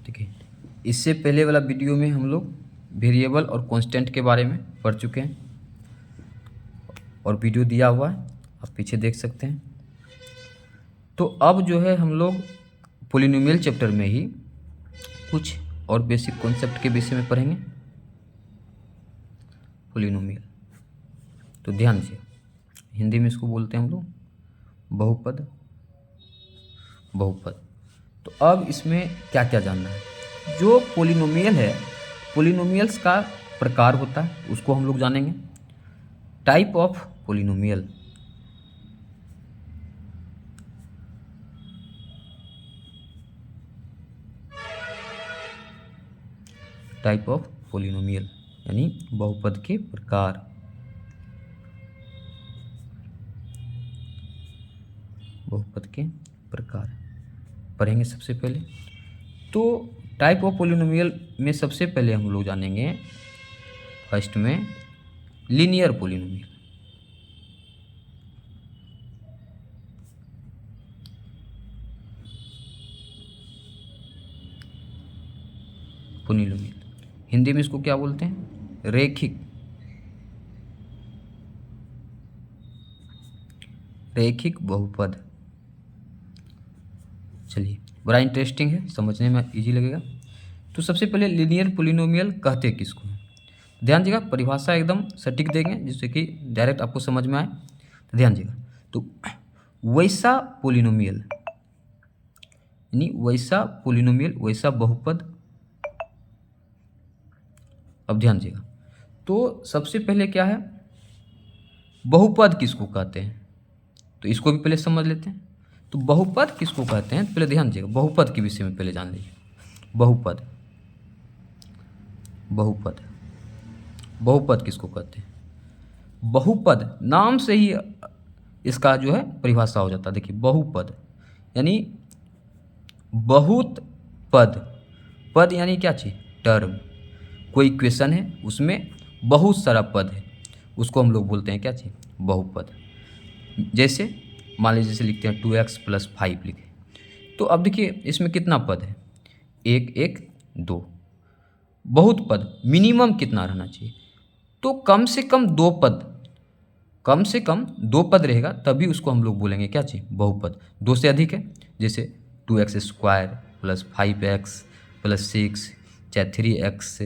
देखिए, इससे पहले वाला वीडियो में हम लोग वेरिएबल और कांस्टेंट के बारे में पढ़ चुके हैं और वीडियो दिया हुआ है, आप पीछे देख सकते हैं। तो अब जो है हम लोग पॉलिनोमियल चैप्टर में ही कुछ और बेसिक कॉन्सेप्ट के विषय में पढ़ेंगे। पॉलिनोमियल, तो ध्यान से, हिंदी में इसको बोलते हैं हम लोग बहुपद। बहुपद, तो अब इसमें क्या क्या जानना है। जो पॉलिनोमियल है, पॉलिनोमियल्स का प्रकार होता है, उसको हम लोग जानेंगे। Type of polynomial, type of polynomial यानी बहुपद के प्रकार। बहुपद के प्रकार पढ़ेंगे सबसे पहले। तो टाइप ऑफ पॉलिनोमियल में सबसे पहले हम लोग जानेंगे फर्स्ट में लीनियर पॉलिनोमियल। पॉलिनोमियल हिंदी में इसको क्या बोलते हैं? रैखिक। रैखिक बहुपद। चलिए, बड़ा इंटरेस्टिंग है, समझने में इजी लगेगा। तो सबसे पहले लीनियर पॉलिनोमियल कहते किसको हैं? ध्यान दीजिएगा, परिभाषा एकदम सटीक देंगे जिससे कि डायरेक्ट आपको समझ में आए। तो ध्यान दीजिएगा, तो वैसा पॉलिनोमियल यानी वैसा पॉलिनोमियल, वैसा बहुपद। अब ध्यान दीजिएगा, तो सबसे पहले क्या है, बहुपद किसको कहते हैं? तो इसको भी पहले समझ लेते हैं। तो बहुपद किसको कहते हैं, पहले ध्यान दीजिएगा, बहुपद के विषय में पहले जान लीजिए। बहुपद, बहुपद, बहुपद किसको कहते हैं? बहुपद नाम से ही इसका जो है परिभाषा हो जाता है। देखिए, बहुपद यानी बहुत पद। पद यानी क्या चीज? टर्म। कोई इक्वेशन है, उसमें बहुत सारा पद है, उसको हम लोग बोलते हैं क्या चीज? बहुपद। जैसे मान लीजिए, जैसे लिखते हैं 2x + 5 लिखे, तो अब देखिए इसमें कितना पद है? 1 1 2। बहुत पद मिनिमम कितना रहना चाहिए? तो कम से कम 2 पद, कम से कम 2 पद रहेगा, तभी उसको हम लोग बोलेंगे क्या चाहिए? बहुपद। 2 से अधिक है, जैसे 2x² + 5x + 6, चाहे 3x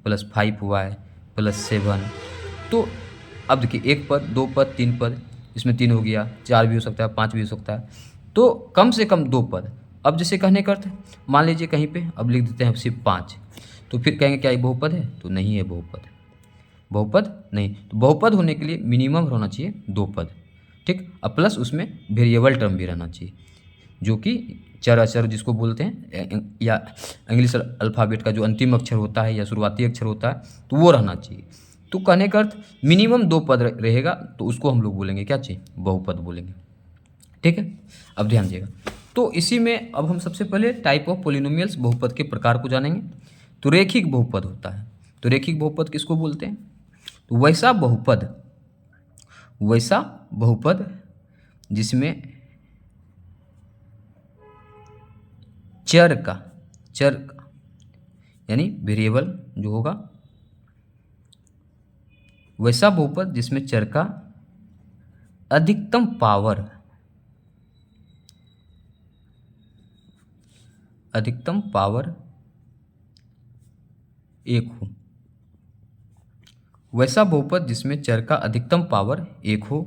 + 5y + 7। तो अब देखिए, 1 पद, 2 पद, 3 पद, इसमें 3 हो गया, 4 भी हो सकता है, 5 भी हो सकता है। तो कम से कम 2 पद। अब जैसे कहने का अर्थ है, मान लीजिए कहीं पे अब लिख देते हैं सिर्फ 5, तो फिर कहेंगे क्या ये बहुपद है? तो नहीं है बहुपद। बहुपद नहीं। तो बहुपद होने के लिए मिनिमम होना चाहिए 2 पद, ठीक। अब प्लस उसमें वेरिएबल टर्म भी रहना चाहिए, जो कि चर अचर जिसको बोलते हैं, या इंग्लिश अल्फ़ाबेट का जो अंतिम अक्षर होता है या शुरुआती अक्षर होता है, तो वो रहना चाहिए। तो कहने का अर्थ मिनिमम 2 पद रहेगा, तो उसको हम लोग बोलेंगे क्या चाहिए? बहुपद बोलेंगे, ठीक है। अब ध्यान दीजिएगा, तो इसी में अब हम सबसे पहले टाइप ऑफ पॉलिनोमियल्स, बहुपद के प्रकार को जानेंगे। तो रैखिक बहुपद होता है। तो रैखिक बहुपद किसको बोलते हैं? तो वैसा बहुपद, वैसा बहुपद जिसमें चर का यानी वेरिएबल जो होगा, वैसा बहुपद जिसमें चर का अधिकतम पावर, अधिकतम पावर 1 हो। वैसा बहुपद जिसमें चर का अधिकतम पावर 1 हो,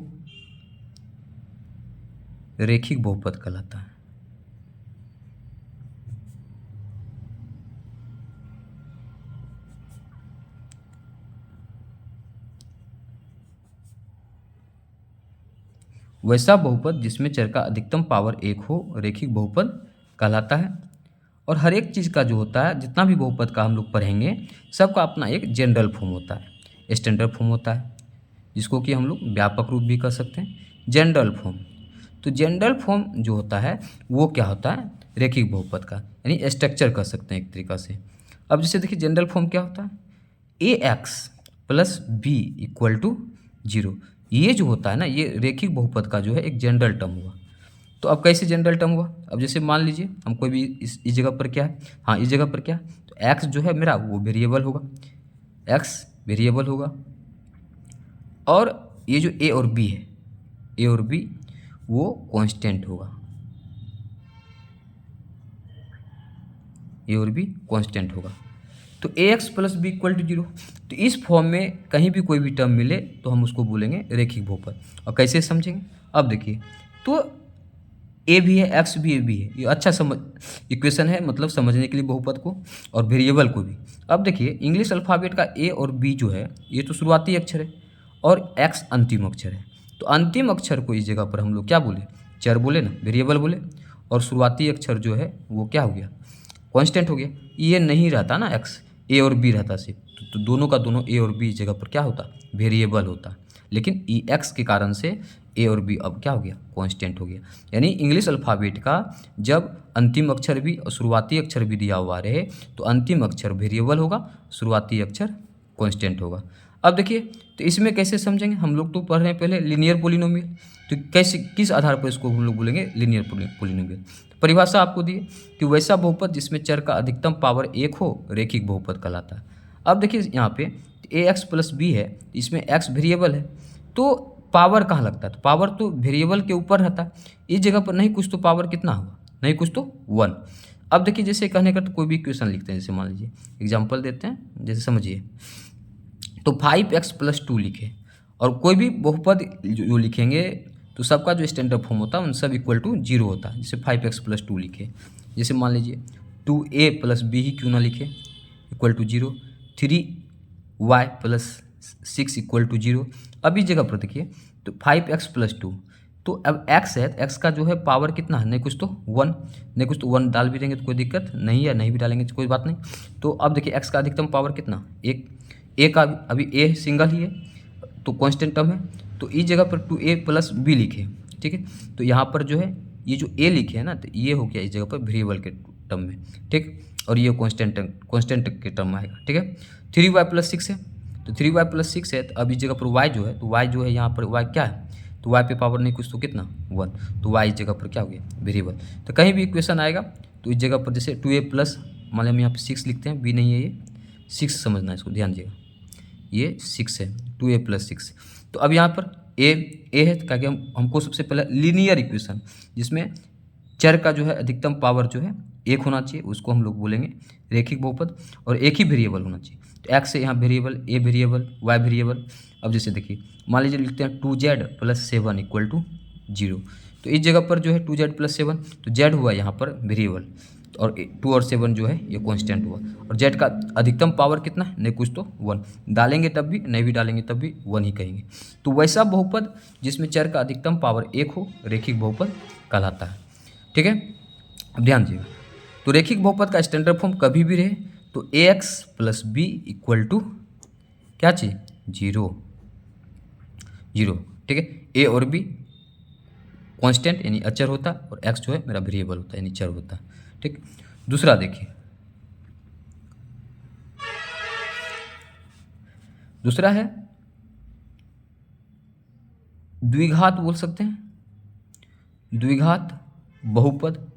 रैखिक बहुपद कहलाता है। वैसा बहुपद जिसमें चर का अधिकतम पावर 1 हो, रैखिक बहुपद कहलाता है। और हर एक चीज़ का जो होता है, जितना भी बहुपद का हम लोग पढ़ेंगे, सबका अपना एक जनरल फॉर्म होता है, स्टैंडर्ड फॉर्म होता है, जिसको कि हम लोग व्यापक रूप भी कह सकते हैं, जनरल फॉर्म। तो जनरल फॉर्म जो होता है वो क्या होता है? रैखिक बहुपद का, यानी स्ट्रक्चर कह सकते हैं एक तरीक़ा से। अब जैसे देखिए, जनरल फॉर्म क्या होता है? ax + b = 0। ये जो होता है ना, ये रैखिक बहुपद का जो है एक जनरल टर्म हुआ। तो अब कैसे जनरल टर्म हुआ, अब जैसे मान लीजिए हम कोई भी इस जगह पर क्या है, हाँ इस जगह पर क्या है, तो एक्स जो है मेरा वो वेरिएबल होगा, एक्स वेरिएबल होगा, और ये जो ए और बी है, ए और बी वो कांस्टेंट होगा, ए और बी कांस्टेंट होगा। तो a x plus b equal to zero, तो इस फॉर्म में कहीं भी कोई भी टर्म मिले तो हम उसको बोलेंगे रेखिक बहुपद। और कैसे समझेंगे, अब देखिए, तो ए भी है, एक्स भी, ए भी है, ये अच्छा समझ इक्वेशन है, मतलब समझने के लिए बहुपद को और वेरिएबल को भी। अब देखिए इंग्लिश अल्फ़ाबेट का ए और बी जो है ये तो शुरुआती अक्षर है और एक्स अंतिम अक्षर है, तो अंतिम अक्षर को इस जगह पर हम लोग क्या बोले, चर बोले ना, वेरिएबल बोले, और शुरुआती अक्षर जो है वो क्या हो गया, कांस्टेंट हो गया। ये नहीं रहता ना एक्स, ए और बी रहता सिर्फ, तो दोनों का दोनों ए और बी इस जगह पर क्या होता, वेरिएबल होता, लेकिन ई एक्स के कारण से ए और बी अब क्या हो गया, कांस्टेंट हो गया। यानी इंग्लिश अल्फ़ाबेट का जब अंतिम अक्षर भी और शुरुआती अक्षर भी दिया हुआ रहे तो अंतिम अक्षर वेरिएबल होगा, शुरुआती अक्षर कांस्टेंट होगा। अब देखिए, तो इसमें कैसे समझेंगे, हम लोग तो पढ़ रहे हैं पहले लीनियर पोलिनोमियल, तो कैसे किस आधार पर इसको हम लोग बोलेंगे लीनियर पोलिनोमियल। परिभाषा आपको दी कि वैसा बहुपद जिसमें चर का अधिकतम पावर एक हो रेखिक बहुपद कहलाता है। अब देखिए यहाँ पे ए एक्स प्लस बी है, इसमें एक्स वेरिएबल है, तो पावर कहाँ लगता है, तो पावर तो वेरिएबल के ऊपर रहता है, इस जगह पर नहीं कुछ तो पावर कितना होगा, नहीं कुछ तो 1। अब देखिए जैसे कहने का तो कोई भी इक्वेशन लिखते हैं, जैसे मान लीजिए एग्जाम्पल देते हैं, जैसे समझिए, तो 5x प्लस 2 लिखे और कोई भी बहुपद जो लिखेंगे तो सबका जो स्टैंडर्ड फॉर्म होता है उन सब इक्वल टू जीरो होता है। जैसे 5x प्लस 2 लिखे, जैसे मान लीजिए 2a प्लस बी ही क्यों ना लिखे, equal to zero, 3y plus 6 equal to zero. अब इस जगह पर देखिए तो 5x प्लस 2, तो अब x है, x का जो है पावर कितना है, नहीं कुछ तो 1, नहीं कुछ तो 1 डाल भी देंगे तो कोई दिक्कत नहीं है, नहीं भी डालेंगे तो कोई बात नहीं। तो अब देखिए x का अधिकतम पावर कितना, एक, ए का अभी ए सिंगल ही है तो कांस्टेंट टर्म है, तो इस जगह पर 2a प्लस बी लिखे, ठीक है। तो यहाँ पर जो है ये जो ए लिखे है ना, तो ये हो गया इस जगह पर वेरिएबल के टर्म में, ठीक, और ये कांस्टेंट के टर्म में आएगा, ठीक है। 3y प्लस 6 है, तो 3y प्लस 6 है, तो अब इस जगह पर y जो है, तो y जो है यहाँ पर y क्या है, तो y पे पावर नहीं कुछ तो कितना 1, तो y इस जगह पर क्या हो गया, वेरिएबल। तो कहीं भी इक्वेशन आएगा तो इस जगह पर जैसे 2a प्लस, मान लिया हम यहाँ पर 6 लिखते हैं, b नहीं है ये 6 समझना है, इसको ध्यान दीजिएगा, ये 6 है, 2a प्लस 6। तो अब यहाँ पर ए है, ताकि हमको सबसे पहले लीनियर इक्वेशन जिसमें चर का जो है अधिकतम पावर जो है एक होना चाहिए, उसको हम लोग बोलेंगे रेखिक बहुपद, और एक ही वेरिएबल होना चाहिए। तो एक्स है यहाँ variable, A variable, Y variable. अब जैसे देखिए मान लीजिए लिखते हैं 2z प्लस 7 इक्वल टू 0, तो इस जगह पर जो है 2z प्लस 7, तो z हुआ यहाँ पर वेरिएबल, और 2 और 7 जो है ये कांस्टेंट हुआ, और z का अधिकतम पावर कितना है, नहीं कुछ तो 1 डालेंगे तब भी, नहीं भी डालेंगे तब भी 1 ही कहेंगे। तो वैसा बहुपद जिसमें चर का अधिकतम पावर एक हो रेखिक बहुपद कहलाता है, ठीक है। अब ध्यान दीजिएगा, तो रेखिक बहुपद का स्टैंडर्ड फॉर्म कभी भी रहे तो a x plus b equal to क्या चाहिए, 0, ठीक है। ए और बी कांस्टेंट यानी अचर होता है, और एक्स जो है मेरा वेरिएबल होता है यानी चर होता है, ठीक। दूसरा देखिए, दूसरा है द्विघात बोल सकते हैं, द्विघात बहुपद,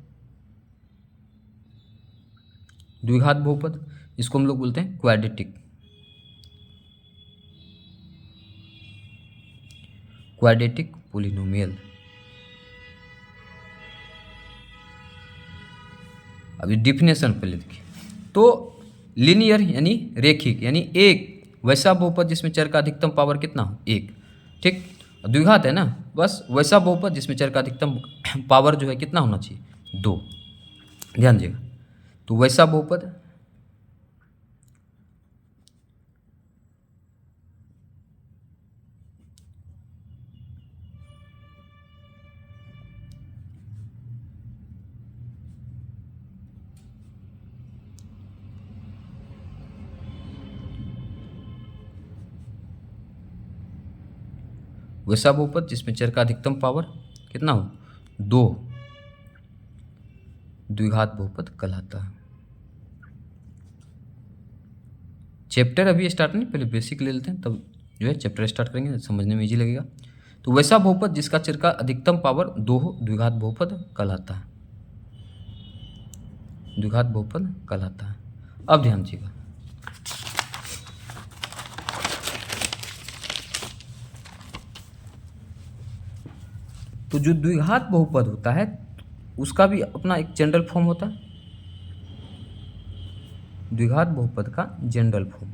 द्विघात बहुपद, इसको हम लोग बोलते हैं क्वाड्रेटिक, क्वाड्रेटिक पोलिनोमियल। अभी डिफिनेशन पहले देखिए, तो लीनियर यानी रेखिक, यानी एक वैसा बहुपद जिसमें चर का अधिकतम पावर कितना हो, एक, ठीक। द्विघात है ना, बस वैसा बहुपद जिसमें चर का अधिकतम पावर जो है कितना होना चाहिए, 2, ध्यान दीजिएगा। तो वैसा बहुपद वैसा बहुपद जिसमें चर का अधिकतम पावर कितना हो, 2, द्विघात बहुपद कहलाता है। चैप्टर अभी स्टार्ट नहीं, पहले बेसिक ले लेते हैं, तब जो है चैप्टर स्टार्ट करेंगे, समझने में इजी लगेगा। तो वैसा बहुपद जिसका चर का अधिकतम पावर 2 हो द्विघात बहुपद कहलाता है, द्विघात बहुपद कहलाता है। अब ध्यान दीजिएगा, तो जो द्विघात बहुपद होता है उसका भी अपना एक जनरल फॉर्म होता है, द्विघात बहुपद का जनरल फॉर्म,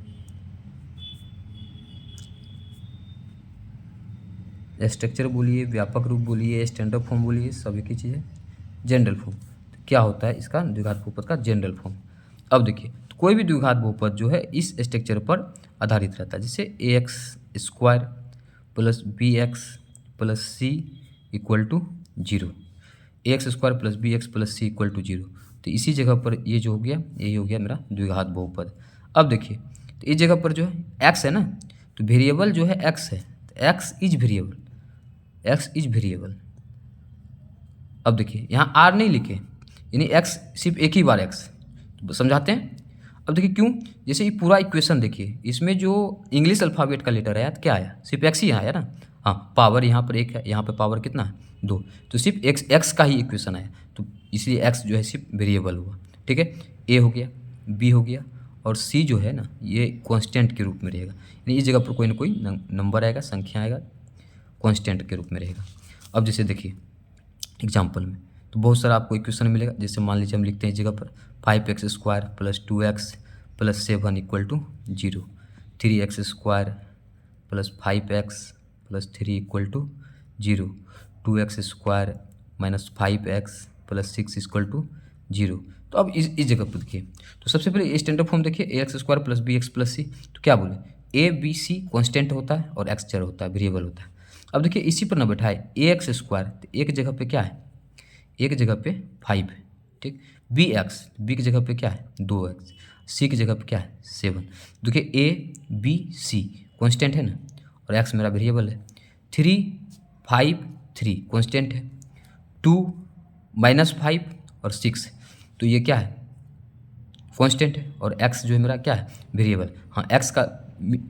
स्ट्रक्चर बोलिए, व्यापक रूप बोलिए, स्टैंडर्ड फॉर्म बोलिए, सभी की चीज़ें जनरल फॉर्म। तो क्या होता है इसका द्विघात बहुपद का जनरल फॉर्म। अब देखिए, तो कोई भी द्विघात बहुपद जो है इस स्ट्रक्चर पर आधारित रहता है, जैसे a x square plus B x plus c equal to zero, a x square plus B x plus c equal to zero. तो इसी जगह पर ये जो हो गया, यही हो गया मेरा द्विघात बहुपद। अब देखिए, तो इस जगह पर जो है एक्स है ना, तो वेरिएबल जो है एक्स है, x is variable, x is variable. अब देखिए यहाँ आर नहीं लिखे, यानी एक्स सिर्फ एक ही बार एक्स, तो समझाते हैं। अब देखिए क्यों, जैसे ये पूरा इक्वेशन देखिए, इसमें जो इंग्लिश अल्फ़ाबेट का लेटर आया तो क्या आया, सिर्फ एक्स ही आया ना। हाँ, पावर यहाँ पर एक है, यहाँ पर पावर कितना है 2, तो सिर्फ एक्स का ही इक्वेशन आया, तो इसलिए एक्स जो है सिर्फ वेरिएबल हुआ। ठीक है, ए हो गया, बी हो गया, और सी जो है ना ये कांस्टेंट के रूप में रहेगा, यानी इस जगह पर कोई ना कोई नंबर आएगा, संख्या आएगा, कांस्टेंट के रूप में रहेगा। अब जैसे देखिए एग्जाम्पल में तो बहुत सारा आपको इक्वेशन मिलेगा, जैसे मान लीजिए हम लिखते हैं इस जगह पर 5x square plus 2x plus 7 equal to 0, 3x square plus 5x plus 3 equal to 0, 2x square minus 5x plus 6 equal to 0। तो अब इस जगह पर देखिए, तो सबसे पहले स्टैंडर्ड फॉर्म देखिए, a x square plus B x plus c, तो क्या बोले, ए बी सी कॉन्स्टेंट होता है और एक्स चर होता है, वेरिएबल होता है। अब देखिए इसी पर ना बैठाए ए एक्स स्क्वायर, तो एक जगह पे क्या है, एक जगह पे 5 है, ठीक, बी एक्स, बी की जगह पे क्या है 2x, सी की जगह पे क्या है 7। देखिए ए बी सी कॉन्स्टेंट है ना, और एक्स मेरा वेरिएबल है, 3 5 3 कॉन्स्टेंट है, 2 -5 और 6, तो ये क्या है कांस्टेंट है, और x जो है मेरा क्या है वेरिएबल। हाँ, x का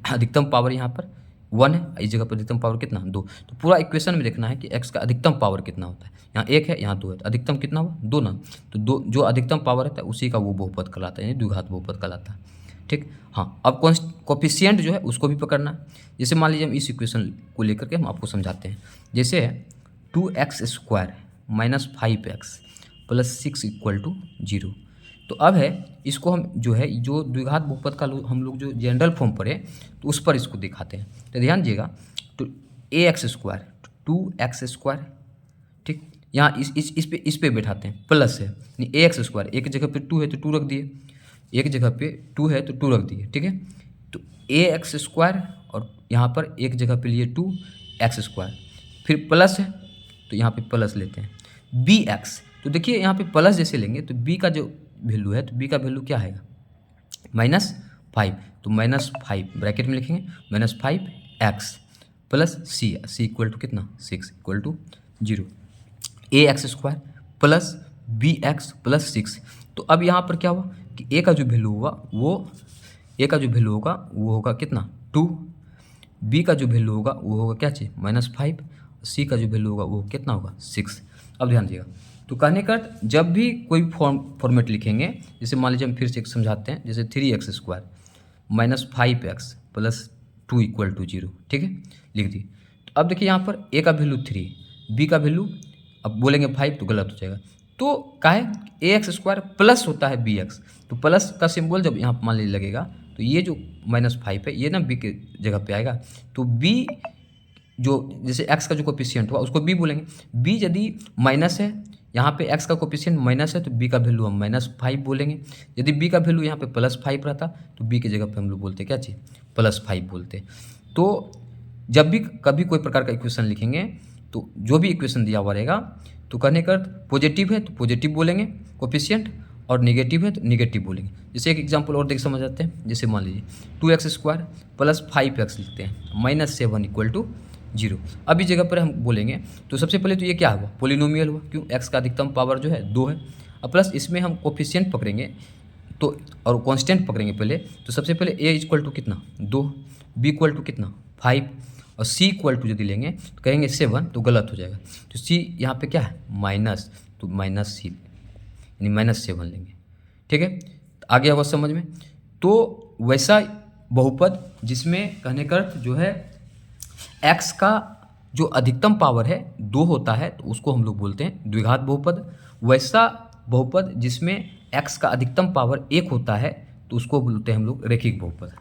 अधिकतम पावर यहाँ पर 1 है, इस जगह पर अधिकतम पावर कितना 2, तो पूरा इक्वेशन में देखना है कि x का अधिकतम पावर कितना होता है, यहाँ 1 है यहाँ 2 है, तो अधिकतम कितना हुआ 2 ना, तो 2 जो अधिकतम पावर रहता है उसी का वो बहुपद कहलाता है, यानी द्विघात बहुपद कहलाता है। ठीक, हाँ, अब कोफिशिएंट जो है उसको भी पकड़ना है। जैसे मान लीजिए हम इस इक्वेशन को लेकर के हम आपको समझाते हैं, जैसे 2x square minus 5x plus 6 equal to 0। तो अब है इसको हम जो है जो द्विघात बहुपद का हम लोग जो जनरल फॉर्म पढ़े तो उस पर इसको दिखाते हैं। तो ध्यान दीजिएगा, तो a x square 2x square, ठीक, यहाँ इस पे बैठाते हैं, प्लस है यानी ए एक्स स्क्वायर, एक जगह पे 2 है तो 2 रख दिए, एक जगह पे 2 है तो 2 रख दिए, ठीक है। तो ए एक्स स्क्वायर और यहाँ पर एक जगह पे लिए 2x स्क्वायर, फिर प्लस है तो यहाँ पे प्लस लेते हैं बी एक्स। तो देखिए यहाँ पे प्लस जैसे लेंगे तो बी का जो वैल्यू है, तो बी का वैल्यू क्या आएगा -5, तो -5 ब्रैकेट में लिखेंगे -5x plus c equal to कितना 6 equal to 0, A x square plus B x plus 6। तो अब यहाँ पर क्या हुआ कि ए का जो वैल्यू होगा वो होगा कितना 2, बी का जो वैल्यू होगा वो होगा क्या चाहिए -5, सी का जो वैल्यू होगा वो कितना होगा 6। अब ध्यान दीजिएगा, तो कहने का जब भी कोई फॉर्मेट लिखेंगे, जैसे मान लीजिए हम फिर से समझाते हैं, जैसे 3x square minus 5x plus 2 equal to 0, ठीक है, लिख दिए। तो अब देखिए यहाँ पर a का वैल्यू 3, b का वैल्यू अब बोलेंगे 5 तो गलत हो जाएगा, तो क्या है ए एक्स स्क्वायर प्लस होता है बी एक्स, तो प्लस का सिंबल जब यहाँ मान लीजिए लगेगा तो ये जो -5 है ये ना b के जगह पे आएगा, तो b जो जैसे x का जो कोफिशिएंट हुआ उसको b बोलेंगे, b यदि माइनस है, यहाँ पे x का कोफिशिएंट माइनस है तो b का वैल्यू हम -5 बोलेंगे, यदि b का वैल्यू यहाँ पे +5 रहता तो b की जगह पे हम लोग बोलते क्या चाहिए +5 बोलते। तो जब भी कभी कोई प्रकार का इक्वेशन लिखेंगे तो जो भी इक्वेशन दिया हुआ रहेगा तो कहने का पॉजिटिव है तो पॉजिटिव बोलेंगे कोफिशिएंट, और नेगेटिव है तो नेगेटिव बोलेंगे। जैसे एक एग्जांपल और देख समझ आते हैं, जैसे मान लीजिए 2x स्क्वायर प्लस 5x लिखते हैं -7 इक्वल टू 0। अब इस जगह पर हम बोलेंगे तो सबसे पहले तो ये क्या हुआ पोलिनोमियल हुआ, क्यों x का अधिकतम पावर जो है 2 है, अब प्लस इसमें हम कोफिशिएंट पकड़ेंगे तो और कांस्टेंट पकड़ेंगे पहले, तो सबसे पहले a इक्वल टू कितना 2, b इक्वल टू कितना 5, और c इक्वल टू यदि लेंगे तो कहेंगे 7 तो गलत हो जाएगा। तो c यहाँ पे क्या है माइनस, तो माइनस c यानी -7 लेंगे। ठीक है, आ गया होगा समझ में। तो वैसा बहुपद जिसमें कहने का अर्थ जो है x का जो अधिकतम पावर है 2 होता है तो उसको हम लोग बोलते हैं द्विघात बहुपद। वैसा बहुपद जिसमें x का अधिकतम पावर 1 होता है तो उसको बोलते हैं हम लोग रैखिक बहुपद।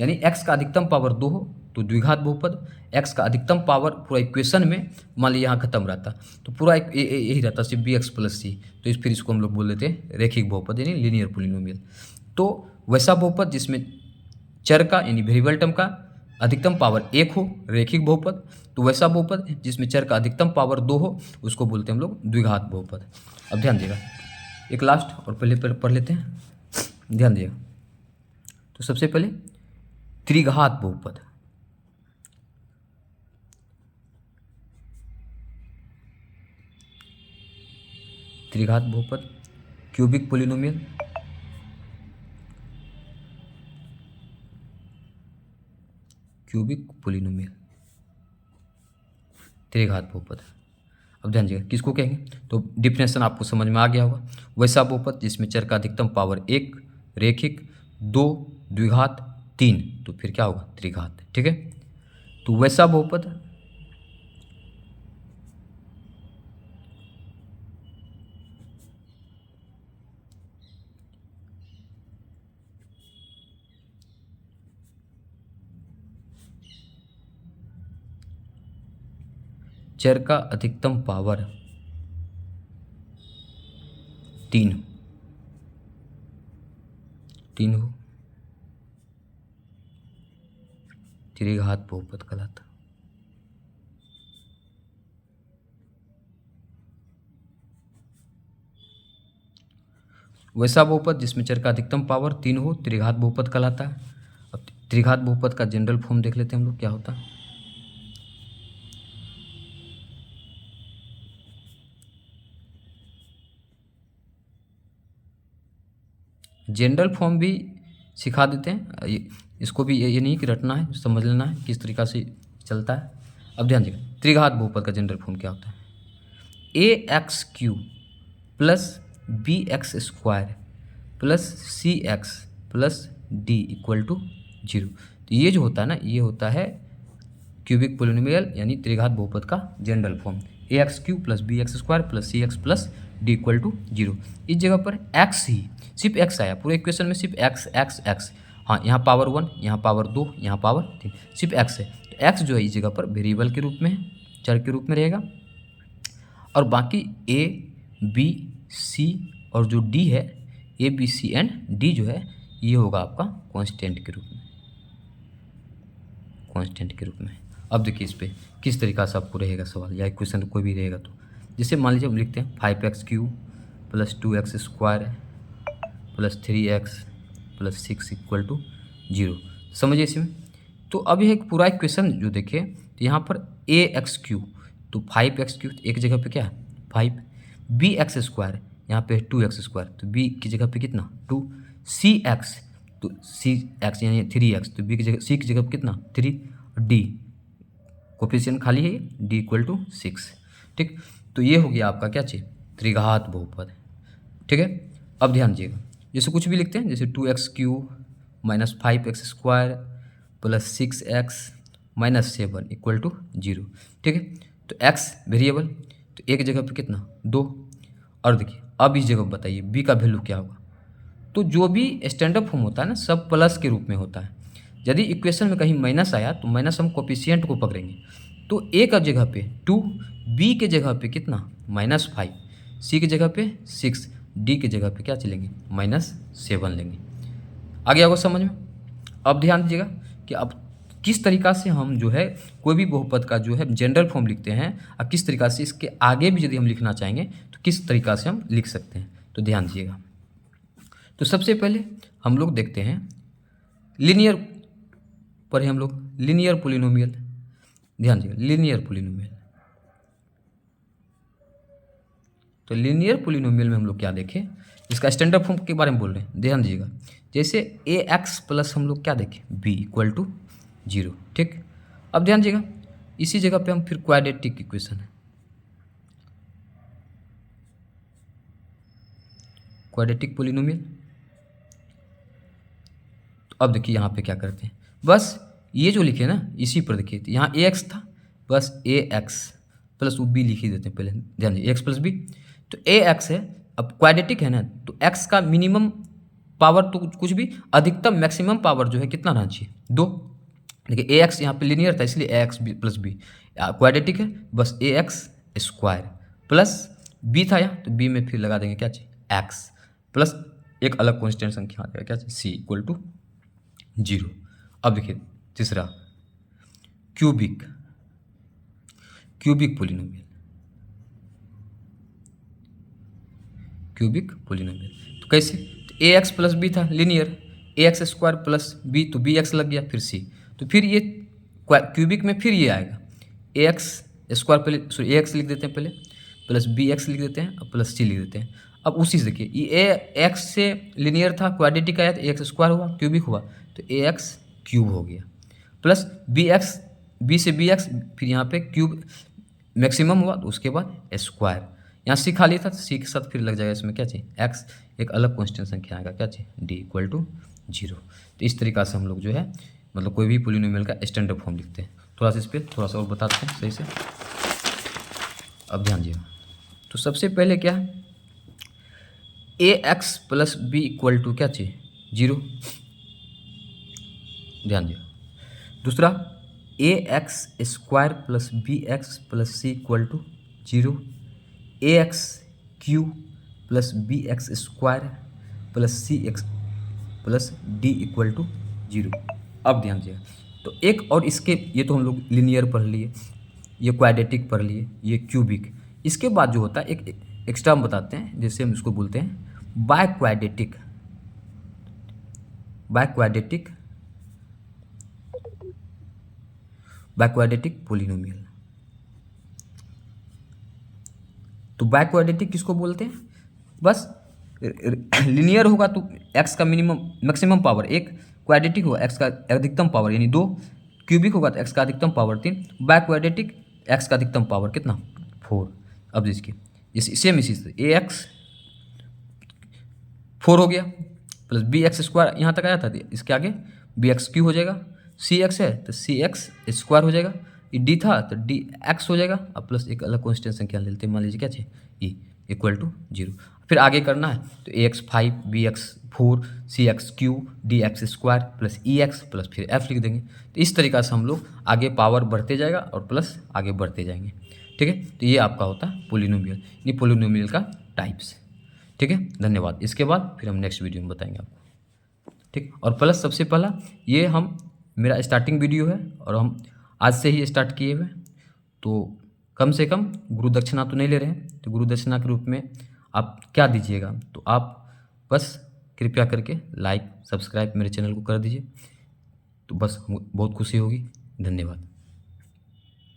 यानी x का अधिकतम पावर 2 हो तो द्विघात बहुपद, x का अधिकतम पावर पूरा इक्वेशन में मान लीजिए यहाँ खत्म रहता तो पूरा यही रहता सिर्फ bx प्लस c, तो फिर इसको हम लोग बोल देते हैं रैखिक बहुपद यानी लीनियर पोलिनोमियल। तो वैसा बहुपद जिसमें चर का यानी वेरिएबल टर्म का अधिकतम पावर 1 हो रैखिक बहुपद। तो वैसा बहुपद जिसमें चर का अधिकतम पावर 2 हो उसको बोलते हैं हम लोग द्विघात बहुपद। अब ध्यान दिएगा, एक लास्ट और पहले पढ़ लेते हैं, ध्यान दिएगा। तो सबसे पहले त्रिघात बहुपद। त्रिघात बहुपद क्यूबिक पोलिनोमियल, क्यूबिक पोलिनोमियल त्रिघात बहुपद। अब ध्यान दीजिएगा किसको कहेंगे, तो डिफिनेशन आपको समझ में आ गया होगा। वैसा बहुपद जिसमें चर का अधिकतम पावर 1 रैखिक, 2 द्विघात, 3 तो फिर क्या होगा त्रिघात। ठीक है, तो वैसा बहुपद चर का अधिकतम पावर 3 हो त्रिघात बहुपद कहलाता। वैसा बहुपद जिसमें चर का अधिकतम पावर 3 हो त्रिघात बहुपद कहलाता है। अब त्रिघात बहुपद का जनरल फॉर्म देख लेते हैं हम लोग क्या होता है। जनरल फॉर्म भी सिखा देते हैं, इसको भी ये नहीं कि रटना है, समझ लेना है किस तरीक़ा से चलता है। अब ध्यान दीजिए त्रिघात बहुपद का जनरल फॉर्म क्या होता है, ax³ plus bx² plus cx plus d equal to 0। तो ये जो होता है ना, ये होता है क्यूबिक पोलिनोमियल यानी त्रिघात बहुपद का general form, ax³ plus bx² plus cx plus d equal to 0। इस जगह पर x ही सिर्फ x आया, पूरे इक्वेशन में सिर्फ x x x। हाँ, यहाँ पावर 1, यहाँ पावर 2, यहाँ पावर 3, सिर्फ x है। तो x जो है इस जगह पर वेरिएबल के रूप में है, चर के रूप में रहेगा, और बाकी a b c और जो d है a b c and d जो है ये होगा आपका कांस्टेंट के रूप में, कांस्टेंट के रूप में। अब देखिए इस पर किस तरीक़ा से आपको रहेगा सवाल या इक्वेशन कोई भी रहेगा। तो जैसे मान लीजिए हम लिखते हैं 5x³ plus 2x² plus 3x plus 6 equal to 0। समझिए इसमें। तो अब यह एक पूरा इक्वेशन जो देखें तो यहाँ पर ax³ तो 5x³ एक जगह पे क्या है 5, bx² यहाँ पे 2x² तो b की जगह पे कितना 2, cx तो cx यानी 3x तो b की जगह c की जगह पे कितना 3, d कोफिशिएंट खाली है d इक्वल टू 6। ठीक, तो ये हो गया आपका क्या चाहिए त्रिघात बहुपद। ठीक है, अब ध्यान दीजिएगा जैसे कुछ भी लिखते हैं जैसे 2x³ minus 5x² plus 6x minus 7 equal to 0। ठीक है, तो x वेरिएबल तो एक जगह पे कितना 2, और देखिए अब इस जगह बताइए b का वैल्यू क्या होगा। तो जो भी स्टैंडर्ड फॉर्म होता है ना सब प्लस के रूप में होता है। यदि इक्वेशन में कहीं माइनस आया तो माइनस हम कोफिशिएंट को पकड़ेंगे। तो a का जगह पे 2, b के जगह पे कितना -5, c की जगह पे 6, d की जगह पे क्या चलेंगे -7 लेंगे। आ गया होगा समझ में। अब ध्यान दीजिएगा कि अब किस तरीक़ा से हम जो है कोई भी बहुपद का जो है जनरल फॉर्म लिखते हैं और किस तरीक़ा से इसके आगे भी यदि हम लिखना चाहेंगे तो किस तरीक़ा से हम लिख सकते हैं। तो ध्यान दीजिएगा। तो सबसे पहले हम लोग देखते हैं लीनियर पर हम लोग लीनियर पोलिनोमियल। ध्यान दीजिएगा लीनियर पोलिनोमियल। तो लीनियर पोलिनोमियल में हम लोग क्या देखें इसका स्टैंडर्ड फॉर्म के बारे में बोल रहे हैं। ध्यान दीजिएगा जैसे ax प्लस हम लोग क्या देखें b इक्वल टू 0। ठीक, अब ध्यान दीजिएगा इसी जगह पे हम फिर क्वाड्रेटिक इक्वेशन है, क्वाड्रेटिक पोलिनोमियल। तो अब देखिए यहाँ पे क्या करते हैं, बस ये जो लिखे ना इसी पर देखिए, तो यहाँ ए एक्स था, बस ए एक्स प्लस वो बी लिख ही देते हैं पहले, ध्यान दीजिए एक्स प्लस बी। तो ए एक्स है, अब क्वाड्रेटिक है ना, तो एक्स का मिनिमम पावर तो कुछ भी, अधिकतम मैक्सिमम पावर जो है कितना रहना चाहिए, 2। देखिए ए एक्स यहाँ पे लीनियर था इसलिए ए एक्स प्लस बी, क्वाड्रेटिक है बस ए एक्स स्क्वायर प्लस बी था यहाँ, तो बी में फिर लगा देंगे क्या चाहिए एक्स, प्लस एक अलग कॉन्स्टेंट संख्या आ जाएगा क्या चाहिए सी इक्वल टू 0। अब देखिए तीसरा cubic, cubic polynomial, cubic polynomial. तो कैसे, तो ए एक्स प्लस बी था लीनियर, ए एक्स स्क्वायर प्लस बी, तो बी एक्स लग गया, फिर सी, तो फिर ये क्यूबिक में फिर ये आएगा ए एक्स स्क्वायर, पहले सॉरी ए एक्स लिख देते हैं पहले, प्लस बी एक्स लिख देते हैं और प्लस सी लिख देते हैं। अब उसी से देखिए ये ए एक्स से लीनियर था, क्वाड्रेटिक आया तो ए एक्स स्क्वायर हुआ, क्यूबिक हुआ तो ए एक्स क्यूब हो गया, प्लस बी एक्स, बी से बी एक्स, फिर यहाँ पे क्यूब मैक्सिमम हुआ तो उसके बाद स्क्वायर, यहाँ सी खाली था तो सी के साथ फिर लग जाएगा इसमें क्या चाहिए एक्स, एक अलग कॉन्स्टेंट संख्या आएगा क्या चाहिए डी इक्वल टू 0। तो इस तरीका से हम लोग जो है मतलब कोई भी पोलिनोमियल का स्टैंडर्ड फॉर्म लिखते हैं। थोड़ा सा इस पर थोड़ा सा और बताते हैं सही से, अब ध्यान दिए। तो सबसे पहले क्या है, a x plus b equal to क्या चाहिए 0, ध्यान दिए। दूसरा a x square plus B x plus c equal to 0, A x cube plus B x square plus c x plus d equal to 0। अब ध्यान दीजिएगा, तो एक और इसके, ये तो हम लोग लीनियर पढ़ लिए, ये क्वाड्रेटिक पढ़ लिए, ये क्यूबिक। इसके बाद जो होता है एक एक्स्ट्रा हम बताते हैं, जैसे हम इसको बोलते हैं by quadratic, by quadratic, by quadratic polynomial. तो बाय क्वाड्रेटिक किसको बोलते हैं, बस लीनियर होगा तो एक्स का मिनिमम मैक्सिमम पावर 1, क्वाड्रेटिक होगा एक्स का अधिकतम पावर यानी 2, क्यूबिक होगा तो एक्स का अधिकतम पावर 3, बाय क्वाड्रेटिक एक्स का अधिकतम पावर कितना 4। अब देखिए इसी सेम इसी से ए एक्स 4 हो गया प्लस बी एक्स स्क्वायर यहाँ तक आया था, इसके आगे बी एक्स क्यू हो जाएगा, सी एक्स है तो सी एक्स स्क्वायर हो जाएगा, ये डी था तो डी एक्स हो जाएगा, अब प्लस एक अलग कॉन्स्टेंट संख्या ले लेते हैं, मान लीजिए क्या चाहिए ई इक्वल टू 0। फिर आगे करना है तो a x 5 b x 4 c x cube d x square plus e x plus फिर एफ लिख देंगे। तो इस तरीका से हम लोग आगे पावर बढ़ते जाएगा और प्लस आगे बढ़ते जाएंगे, ठीक है। तो ये आपका होता है पोलिनोमियल, यानी पोलिनोमियल का टाइप्स, ठीक है। धन्यवाद। इसके बाद फिर हम नेक्स्ट वीडियो में बताएंगे आपको, ठीक। और प्लस सबसे पहला ये हम मेरा स्टार्टिंग वीडियो है और हम आज से ही स्टार्ट किए हुए, तो कम से कम गुरु दक्षिणा तो नहीं ले रहे हैं, तो गुरु दक्षिणा के रूप में आप क्या दीजिएगा, तो आप बस कृपया करके लाइक सब्सक्राइब मेरे चैनल को कर दीजिए, तो बस बहुत खुशी होगी। धन्यवाद।